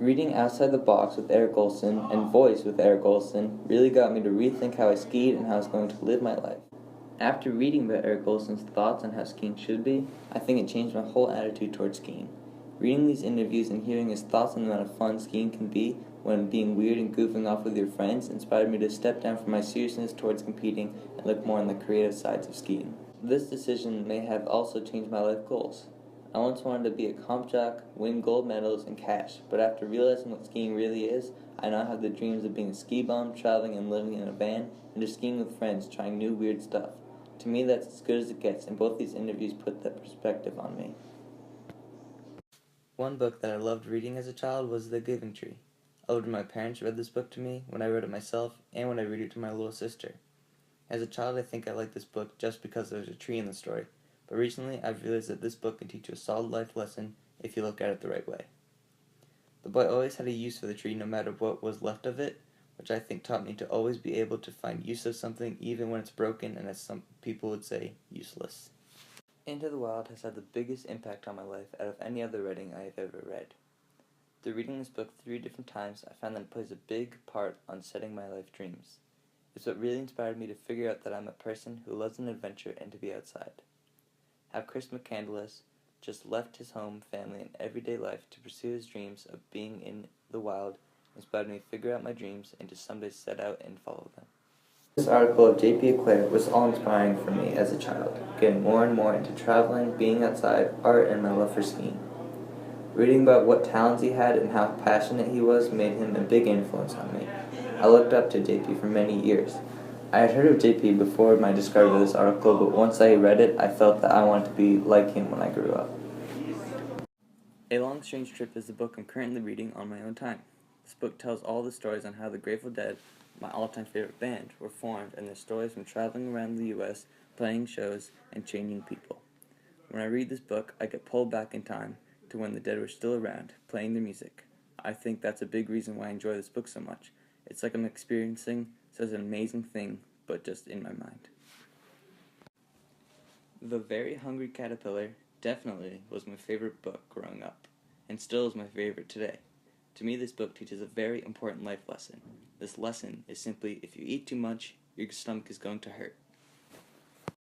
Reading Outside the Box with Eric Olson and Voice with Eric Olson really got me to rethink how I skied and how I was going to live my life. After reading about Eric Olson's thoughts on how skiing should be, I think it changed my whole attitude towards skiing. Reading these interviews and hearing his thoughts on the amount of fun skiing can be when being weird and goofing off with your friends inspired me to step down from my seriousness towards competing and look more on the creative sides of skiing. This decision may have also changed my life goals. I once wanted to be a comp jock, win gold medals, and cash, but after realizing what skiing really is, I now have the dreams of being a ski bum, traveling and living in a van, and just skiing with friends, trying new weird stuff. To me, that's as good as it gets, and both these interviews put that perspective on me. One book that I loved reading as a child was The Giving Tree. I loved when my parents read this book to me, when I read it myself, and when I read it to my little sister. As a child, I think I liked this book just because there was a tree in the story, but recently I've realized that this book can teach you a solid life lesson if you look at it the right way. The boy always had a use for the tree no matter what was left of it, which I think taught me to always be able to find use of something even when it's broken and, as some people would say, useless. Into the Wild has had the biggest impact on my life out of any other writing I have ever read. Through reading this book 3 different times, I found that it plays a big part on setting my life dreams. It's what really inspired me to figure out that I'm a person who loves an adventure and to be outside. How Chris McCandless just left his home, family, and everyday life to pursue his dreams of being in the wild inspired me to figure out my dreams and to someday set out and follow them. This article of J.P. Eclair was all-inspiring for me as a child, getting more and more into traveling, being outside, art, and my love for skiing. Reading about what talents he had and how passionate he was made him a big influence on me. I looked up to JP for many years. I had heard of JP before my discovery of this article, but once I read it, I felt that I wanted to be like him when I grew up. A Long Strange Trip is the book I'm currently reading on my own time. This book tells all the stories on how the Grateful Dead, my all-time favorite band, were formed and their stories from traveling around the U.S., playing shows, and changing people. When I read this book, I get pulled back in time to when the Dead were still around, playing their music. I think that's a big reason why I enjoy this book so much. It's like I'm experiencing such an amazing thing, but just in my mind. The Very Hungry Caterpillar definitely was my favorite book growing up, and still is my favorite today. To me, this book teaches a very important life lesson. This lesson is simply, if you eat too much, your stomach is going to hurt.